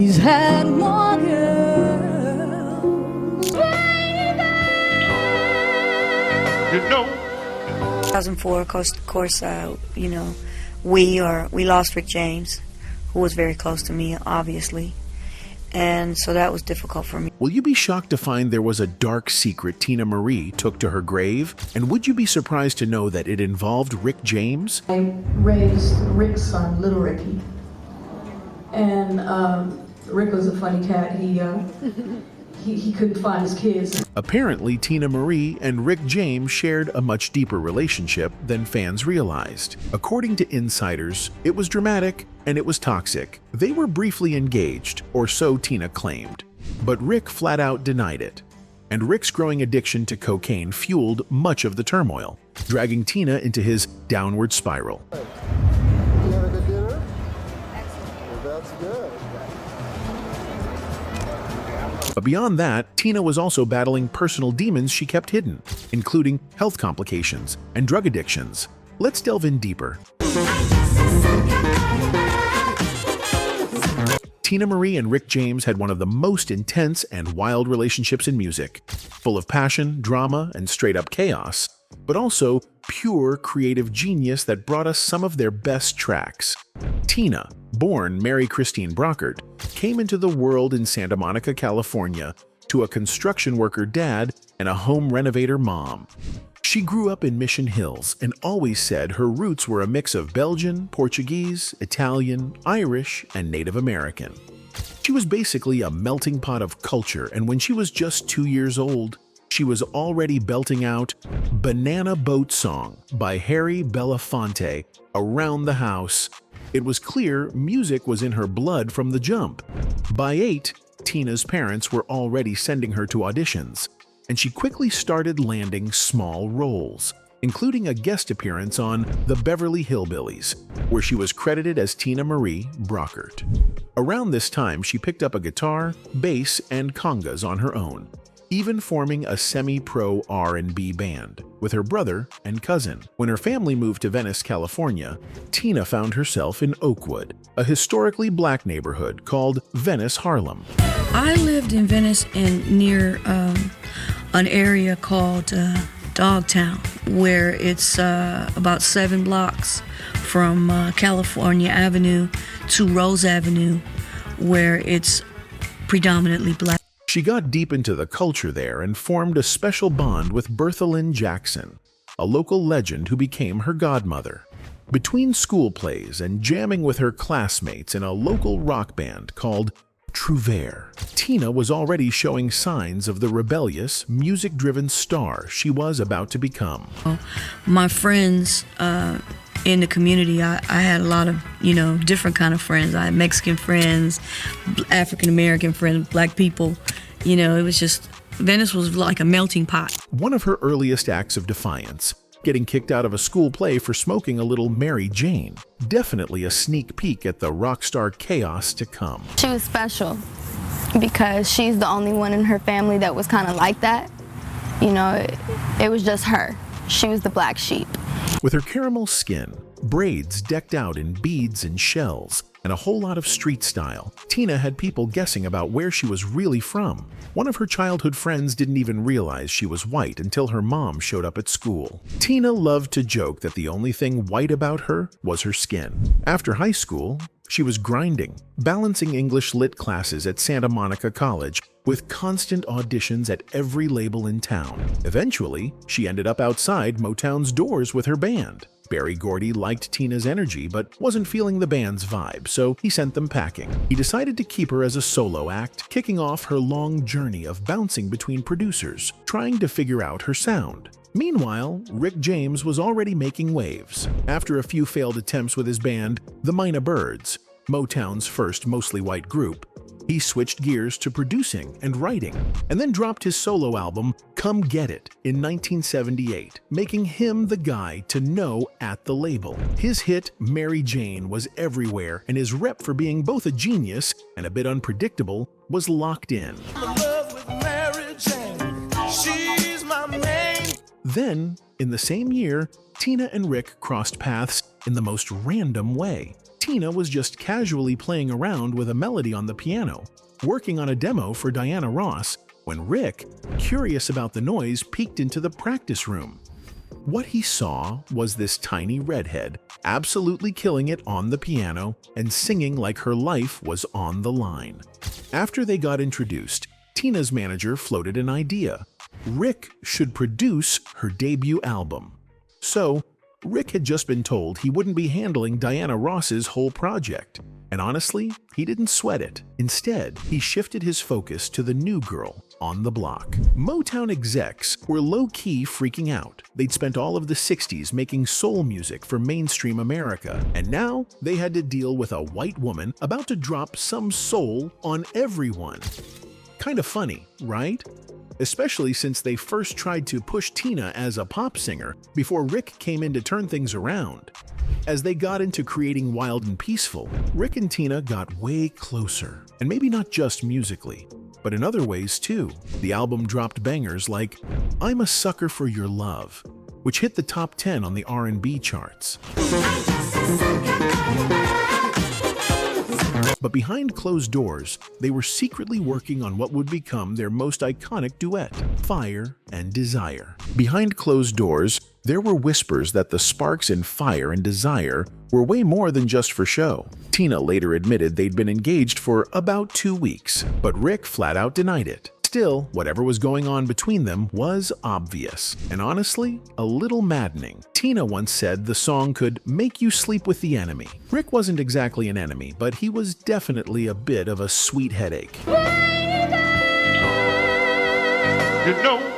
She's had more girls. You know. 2004, of course, we lost Rick James, who was very close to me, obviously. And so that was difficult for me. Will you be shocked to find there was a dark secret Teena Marie took to her grave? And would you be surprised to know that it involved Rick James? I raised Rick's son, Little Ricky. And Rick was a funny cat. He couldn't find his kids. Apparently, Teena Marie and Rick James shared a much deeper relationship than fans realized. According to insiders, it was dramatic and it was toxic. They were briefly engaged, or so Teena claimed. But Rick flat out denied it. And Rick's growing addiction to cocaine fueled much of the turmoil, dragging Teena into his downward spiral. You have a good dinner? Excellent. Well, that's good. But beyond that, Teena was also battling personal demons she kept hidden, including health complications and drug addictions. Let's delve in deeper. Teena Marie and Rick James had one of the most intense and wild relationships in music, full of passion, drama, and straight-up chaos, but also pure creative genius that brought us some of their best tracks. Teena, born Mary Christine Brockert, came into the world in Santa Monica, California, to a construction worker dad and a home renovator mom. She grew up in Mission Hills and always said her roots were a mix of Belgian, Portuguese, Italian, Irish, and Native American. She was basically a melting pot of culture, and when she was just 2 years old, she was already belting out Banana Boat Song by Harry Belafonte around the house. It was clear music was in her blood from the jump. By 8, Teena's parents were already sending her to auditions, and she quickly started landing small roles, including a guest appearance on The Beverly Hillbillies, where she was credited as Teena Marie Brockert. Around this time, she picked up a guitar, bass, and congas on her own, even forming a semi-pro R&B band with her brother and cousin. When her family moved to Venice, California, Teena found herself in Oakwood, a historically black neighborhood called Venice Harlem. I lived in Venice near an area called Dogtown, where it's about 7 blocks from California Avenue to Rose Avenue, where it's predominantly black. She got deep into the culture there and formed a special bond with Bertha Lynn Jackson, a local legend who became her godmother. Between school plays and jamming with her classmates in a local rock band called Trouvère, Teena was already showing signs of the rebellious, music-driven star she was about to become. My friends in the community, I had a lot of, different kind of friends. I had Mexican friends, African-American friends, black people. It was just, Venice was like a melting pot. One of her earliest acts of defiance, getting kicked out of a school play for smoking a little Mary Jane. Definitely a sneak peek at the rock star chaos to come. She was special because she's the only one in her family that was kind of like that. It was just her. She was the black sheep. With her caramel skin, braids decked out in beads and shells, and a whole lot of street style, Teena had people guessing about where she was really from. One of her childhood friends didn't even realize she was white until her mom showed up at school. Teena loved to joke that the only thing white about her was her skin. After high school, she was grinding, balancing English lit classes at Santa Monica College with constant auditions at every label in town. Eventually, she ended up outside Motown's doors with her band. Berry Gordy liked Teena's energy but wasn't feeling the band's vibe, so he sent them packing. He decided to keep her as a solo act, kicking off her long journey of bouncing between producers, trying to figure out her sound. Meanwhile, Rick James was already making waves. After a few failed attempts with his band, the Minor Birds, Motown's first mostly white group, he switched gears to producing and writing, and then dropped his solo album, Come Get It, in 1978, making him the guy to know at the label. His hit, Mary Jane, was everywhere, and his rep for being both a genius and a bit unpredictable was locked in. Then, in the same year, Teena and Rick crossed paths in the most random way. Teena was just casually playing around with a melody on the piano, working on a demo for Diana Ross, when Rick, curious about the noise, peeked into the practice room. What he saw was this tiny redhead absolutely killing it on the piano and singing like her life was on the line. After they got introduced, Teena's manager floated an idea. Rick should produce her debut album. So, Rick had just been told he wouldn't be handling Diana Ross's whole project. And honestly, he didn't sweat it. Instead, he shifted his focus to the new girl on the block. Motown execs were low-key freaking out. They'd spent all of the 60s making soul music for mainstream America, and now they had to deal with a white woman about to drop some soul on everyone. Kind of funny, right? Especially since they first tried to push Teena as a pop singer before Rick came in to turn things around. As they got into creating Wild and Peaceful, Rick and Teena got way closer, and maybe not just musically, but in other ways too. The album dropped bangers like I'm a Sucker for Your Love, which hit the top 10 on the R&B charts. But behind closed doors, they were secretly working on what would become their most iconic duet, Fire and Desire. Behind closed doors, there were whispers that the sparks in Fire and Desire were way more than just for show. Teena later admitted they'd been engaged for about 2 weeks, but Rick flat out denied it. Still, whatever was going on between them was obvious, and honestly, a little maddening. Teena once said the song could make you sleep with the enemy. Rick wasn't exactly an enemy, but he was definitely a bit of a sweet headache. You know.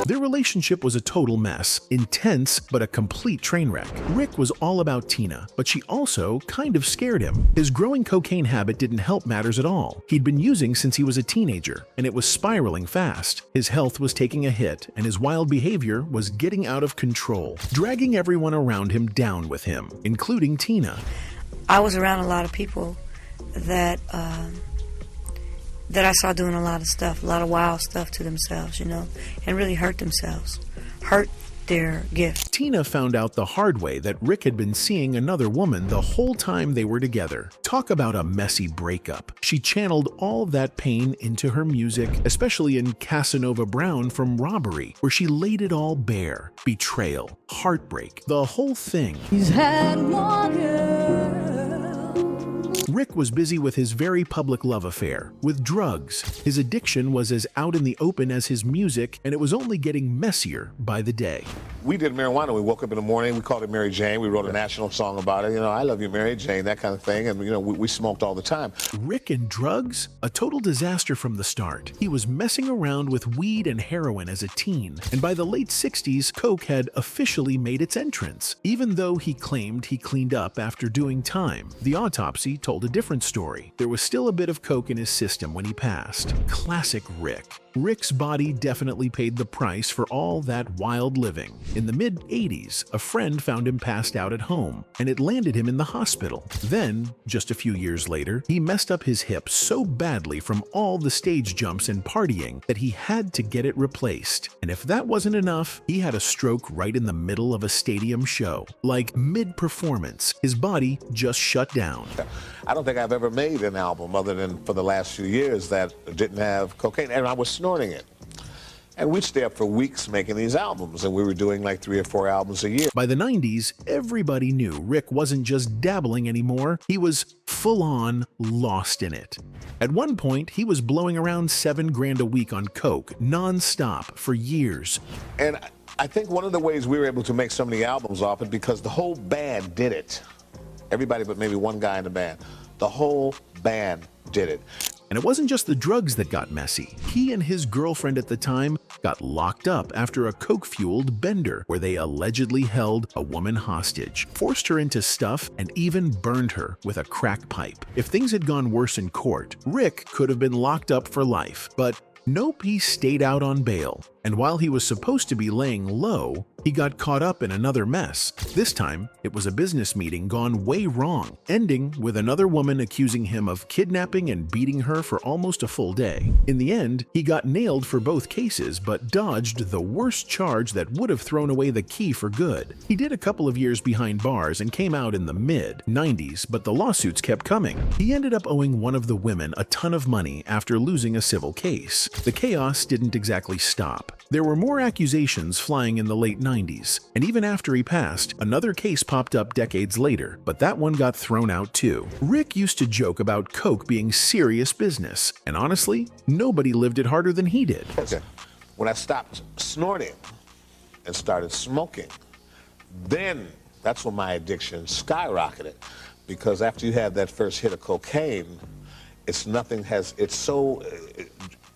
Their relationship was a total mess, intense but a complete train wreck. Rick was all about Teena, but she also kind of scared him. His growing cocaine habit didn't help matters at all. He'd been using since he was a teenager, and it was spiraling fast. His health was taking a hit, and his wild behavior was getting out of control, dragging everyone around him down with him, including Teena. I was around a lot of people that I saw doing a lot of stuff, a lot of wild stuff to themselves, and really hurt themselves, hurt their gift. Teena found out the hard way that Rick had been seeing another woman the whole time they were together. Talk about a messy breakup. She channeled all that pain into her music, especially in Casanova Brown from Robbery, where she laid it all bare. Betrayal, heartbreak, the whole thing. He's had one girl. Rick was busy with his very public love affair, with drugs. His addiction was as out in the open as his music, and it was only getting messier by the day. We did marijuana. We woke up in the morning. We called it Mary Jane. We wrote a national song about it. I love you, Mary Jane, that kind of thing. And, we smoked all the time. Rick and drugs? A total disaster from the start. He was messing around with weed and heroin as a teen, and by the late 60s, coke had officially made its entrance. Even though he claimed he cleaned up after doing time, the autopsy told a different story. There was still a bit of coke in his system when he passed. Classic Rick. Rick's body definitely paid the price for all that wild living. In the mid-80s, a friend found him passed out at home, and it landed him in the hospital. Then, just a few years later, he messed up his hip so badly from all the stage jumps and partying that he had to get it replaced. And if that wasn't enough, he had a stroke right in the middle of a stadium show. Like mid-performance, his body just shut down. I don't think I've ever made an album other than for the last few years that didn't have cocaine, and I was snorting it. And we'd stay up for weeks making these albums, and we were doing like 3 or 4 albums a year. By the 90s, everybody knew Rick wasn't just dabbling anymore, he was full-on lost in it. At one point, he was blowing around $7,000 a week on coke, non-stop, for years. And I think one of the ways we were able to make so many albums off it because the whole band did it. Everybody but maybe one guy in the band. The whole band did it. And it wasn't just the drugs that got messy. He and his girlfriend at the time got locked up after a coke-fueled bender where they allegedly held a woman hostage, forced her into stuff, and even burned her with a crack pipe. If things had gone worse in court, Rick could have been locked up for life, but nope, he stayed out on bail. And while he was supposed to be laying low, he got caught up in another mess. This time, it was a business meeting gone way wrong, ending with another woman accusing him of kidnapping and beating her for almost a full day. In the end, he got nailed for both cases, but dodged the worst charge that would have thrown away the key for good. He did a couple of years behind bars and came out in the mid-90s, but the lawsuits kept coming. He ended up owing one of the women a ton of money after losing a civil case. The chaos didn't exactly stop. There were more accusations flying in the late 90s, and even after he passed, another case popped up decades later, but that one got thrown out too. Rick used to joke about coke being serious business, and honestly, nobody lived it harder than he did. Okay. When I stopped snorting and started smoking, then that's when my addiction skyrocketed, because after you have that first hit of cocaine,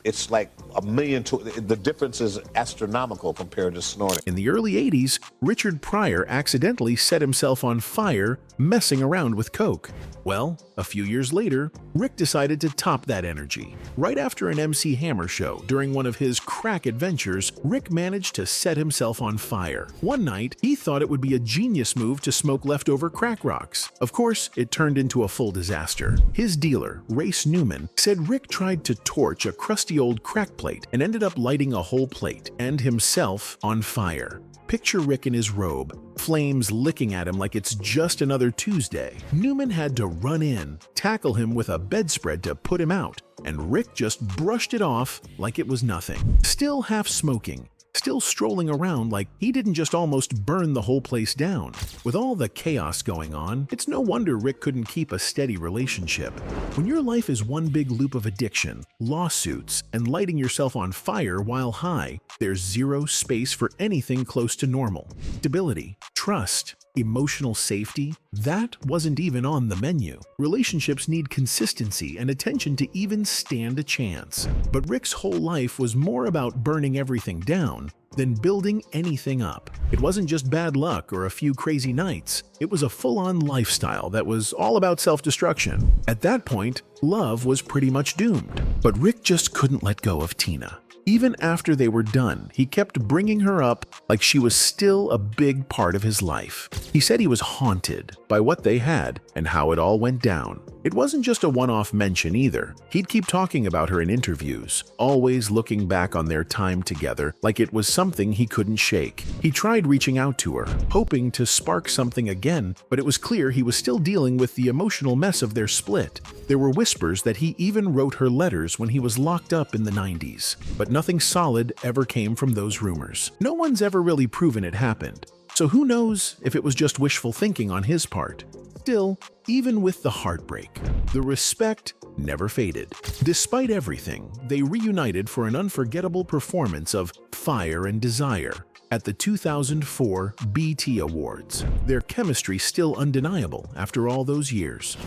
it's like a million to, the difference is astronomical compared to snorting. In the early 80s, Richard Pryor accidentally set himself on fire messing around with coke. Well, a few years later, Rick decided to top that energy. Right after an MC Hammer show during one of his crack adventures, Rick managed to set himself on fire. One night, he thought it would be a genius move to smoke leftover crack rocks. Of course, it turned into a full disaster. His dealer, Race Newman, said Rick tried to torch a crusty old crack plate and ended up lighting a whole plate and himself on fire. Picture Rick in his robe, flames licking at him like it's just another Tuesday. Newman had to run in, tackle him with a bedspread to put him out, and Rick just brushed it off like it was nothing. Still half smoking, still strolling around like he didn't just almost burn the whole place down. With all the chaos going on, it's no wonder Rick couldn't keep a steady relationship. When your life is one big loop of addiction, lawsuits, and lighting yourself on fire while high, there's zero space for anything close to normal. Stability, trust, emotional safety, that wasn't even on the menu. Relationships need consistency and attention to even stand a chance. But Rick's whole life was more about burning everything down than building anything up. It wasn't just bad luck or a few crazy nights. It was a full-on lifestyle that was all about self-destruction. At that point, love was pretty much doomed. But Rick just couldn't let go of Teena. Even after they were done, he kept bringing her up like she was still a big part of his life. He said he was haunted by what they had and how it all went down. It wasn't just a one-off mention either. He'd keep talking about her in interviews, always looking back on their time together like it was something he couldn't shake. He tried reaching out to her, hoping to spark something again, but it was clear he was still dealing with the emotional mess of their split. There were whispers that he even wrote her letters when he was locked up in the 90s, but nothing solid ever came from those rumors. No one's ever really proven it happened, so who knows if it was just wishful thinking on his part. Still, even with the heartbreak, the respect never faded. Despite everything, they reunited for an unforgettable performance of Fire and Desire at the 2004 BET Awards. Their chemistry still undeniable after all those years.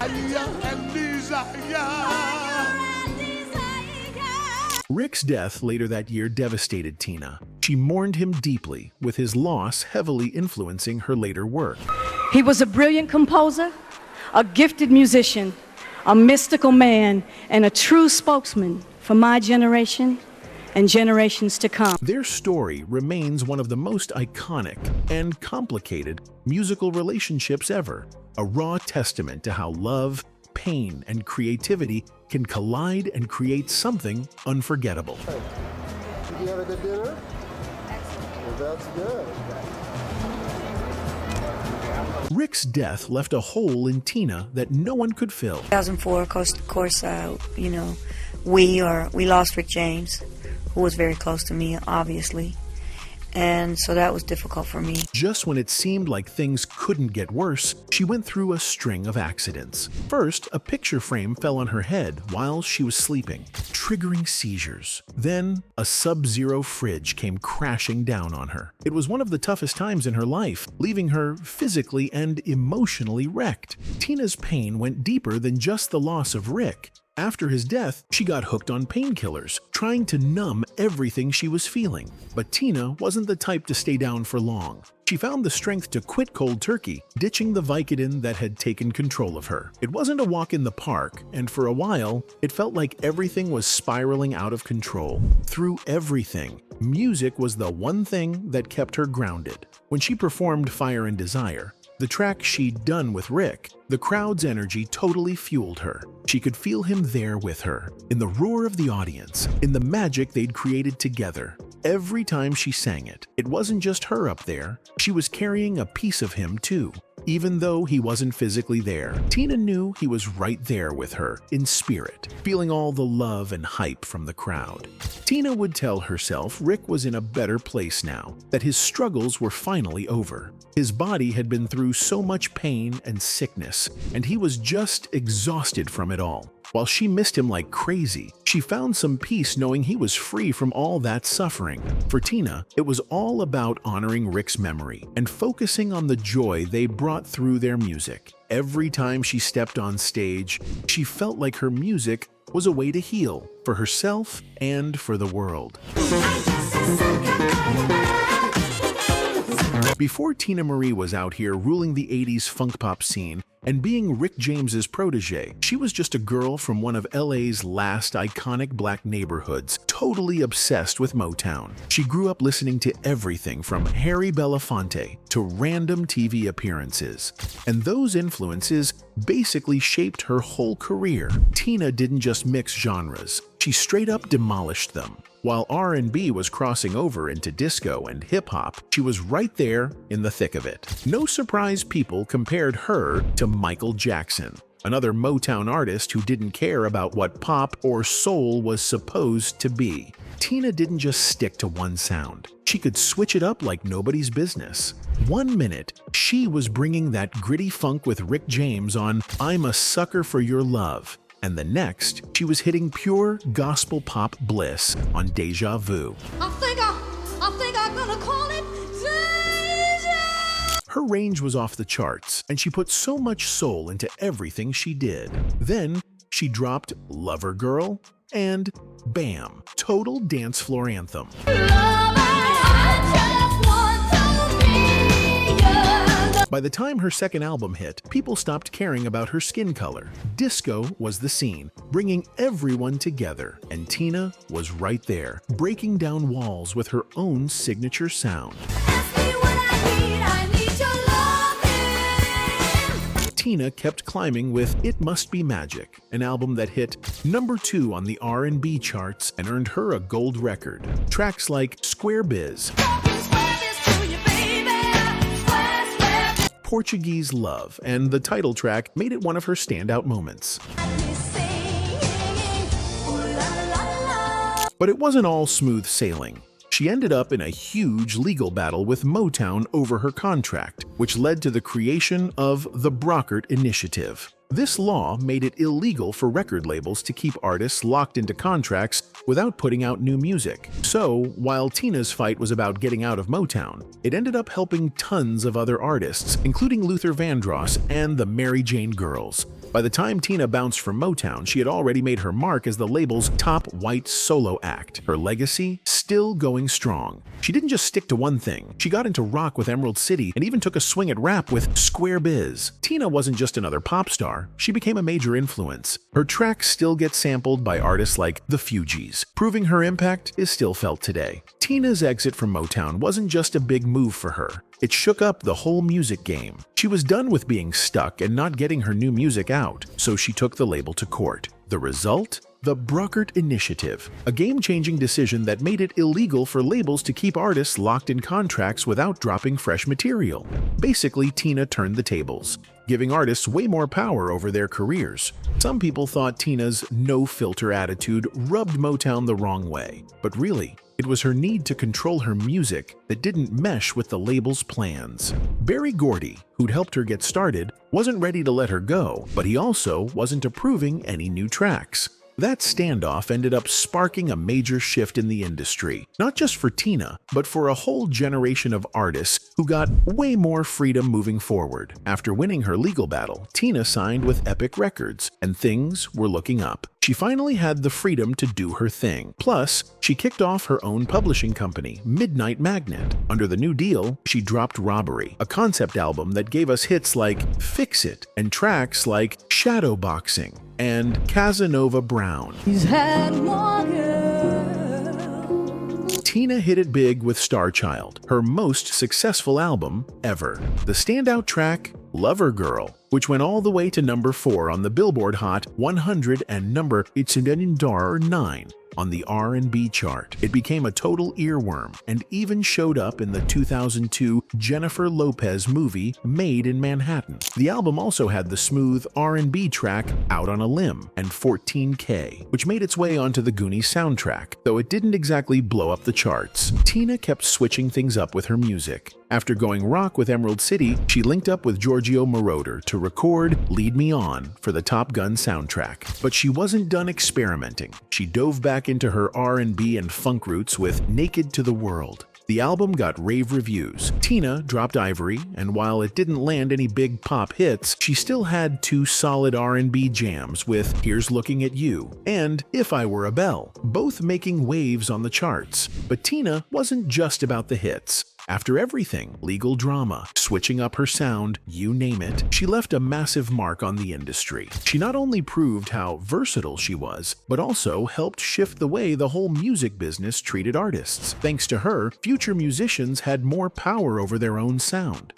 Rick's death later that year devastated Teena. She mourned him deeply, with his loss heavily influencing her later work. He was a brilliant composer, a gifted musician, a mystical man, and a true spokesman for my generation and generations to come. Their story remains one of the most iconic and complicated musical relationships ever, a raw testament to how love, pain, and creativity can collide and create something unforgettable. Did you have a good dinner? Excellent. Well, that's good. Rick's death left a hole in Teena that no one could fill. 2004, of course, we lost Rick James, who was very close to me, obviously. And so that was difficult for me. Just when it seemed like things couldn't get worse, she went through a string of accidents. First, a picture frame fell on her head while she was sleeping, triggering seizures. Then, a sub-zero fridge came crashing down on her. It was one of the toughest times in her life, leaving her physically and emotionally wrecked. Teena's pain went deeper than just the loss of Rick. After his death, she got hooked on painkillers, trying to numb everything she was feeling. But Teena wasn't the type to stay down for long. She found the strength to quit cold turkey, ditching the Vicodin that had taken control of her. It wasn't a walk in the park, and for a while, it felt like everything was spiraling out of control. Through everything, music was the one thing that kept her grounded. When she performed Fire and Desire, the track she'd done with Rick, the crowd's energy totally fueled her. She could feel him there with her, in the roar of the audience, in the magic they'd created together. Every time she sang it, it wasn't just her up there, she was carrying a piece of him too. Even though he wasn't physically there, Teena knew he was right there with her, in spirit, feeling all the love and hype from the crowd. Teena would tell herself Rick was in a better place now, that his struggles were finally over. His body had been through so much pain and sickness, and he was just exhausted from it all. While she missed him like crazy, she found some peace knowing he was free from all that suffering. For Teena, it was all about honoring Rick's memory and focusing on the joy they brought through their music. Every time she stepped on stage, she felt like her music was a way to heal for herself and for the world. Before Teena Marie was out here ruling the 80s funk pop scene and being Rick James's protege, she was just a girl from one of LA's last iconic black neighborhoods, totally obsessed with Motown. She grew up listening to everything from Harry Belafonte to random TV appearances. And those influences basically shaped her whole career. Teena didn't just mix genres, she straight up demolished them. While R&B was crossing over into disco and hip-hop, she was right there in the thick of it. No surprise people compared her to Michael Jackson, another Motown artist who didn't care about what pop or soul was supposed to be. Teena didn't just stick to one sound. She could switch it up like nobody's business. One minute, she was bringing that gritty funk with Rick James on I'm a Sucker for Your Love. And the next, she was hitting pure gospel pop bliss on Deja Vu. I think I'm gonna call it Deja. Her range was off the charts, and she put so much soul into everything she did. Then, she dropped Lover Girl, and bam, total dance floor anthem. By the time her second album hit, people stopped caring about her skin color. Disco was the scene, bringing everyone together, and Teena was right there, breaking down walls with her own signature sound. Teena kept climbing with It Must Be Magic, an album that hit #2 on the R&B charts and earned her a gold record. Tracks like Square Biz, Portuguese Love, and the title track made it one of her standout moments. But it wasn't all smooth sailing. She ended up in a huge legal battle with Motown over her contract, which led to the creation of the Brockert Initiative. This law made it illegal for record labels to keep artists locked into contracts without putting out new music. So, while Teena's fight was about getting out of Motown, it ended up helping tons of other artists, including Luther Vandross and the Mary Jane Girls. By the time Teena bounced from Motown, she had already made her mark as the label's top white solo act, her legacy still going strong. She didn't just stick to one thing. She got into rock with Emerald City and even took a swing at rap with Square Biz. Teena wasn't just another pop star, she became a major influence. Her tracks still get sampled by artists like the Fugees, proving her impact is still felt today. Teena's exit from Motown wasn't just a big move for her. It shook up the whole music game. She was done with being stuck and not getting her new music out, so she took the label to court. The result? The Brockert Initiative, a game-changing decision that made it illegal for labels to keep artists locked in contracts without dropping fresh material. Basically, Teena turned the tables, giving artists way more power over their careers. Some people thought Teena's no-filter attitude rubbed Motown the wrong way, but really, it was her need to control her music that didn't mesh with the label's plans. Berry Gordy, who'd helped her get started, wasn't ready to let her go, but he also wasn't approving any new tracks. That standoff ended up sparking a major shift in the industry, not just for Teena, but for a whole generation of artists who got way more freedom moving forward. After winning her legal battle, Teena signed with Epic Records, and things were looking up. She finally had the freedom to do her thing. Plus, she kicked off her own publishing company, Midnight Magnet. Under the new deal, she dropped Robbery, a concept album that gave us hits like Fix It and tracks like Shadowboxing and Casanova Brown. He's had one girl. Teena hit it big with Starchild, her most successful album ever. The standout track, Lover Girl, which went all the way to number 4 on the Billboard Hot 100 and number 9 on the R&B chart. It became a total earworm and even showed up in the 2002 Jennifer Lopez movie Made in Manhattan. The album also had the smooth R&B track Out on a Limb and 14K, which made its way onto the Goonies soundtrack, though it didn't exactly blow up the charts. Teena kept switching things up with her music. After going rock with Emerald City, she linked up with Giorgio Moroder to record Lead Me On for the Top Gun soundtrack. But she wasn't done experimenting. She dove back into her R&B and funk roots with Naked to the World. The album got rave reviews. Teena dropped Ivory, and while it didn't land any big pop hits, she still had 2 solid R&B jams with Here's Looking at You and If I Were a Belle, both making waves on the charts. But Teena wasn't just about the hits. After everything, legal drama, switching up her sound, you name it, she left a massive mark on the industry. She not only proved how versatile she was, but also helped shift the way the whole music business treated artists. Thanks to her, future musicians had more power over their own sound.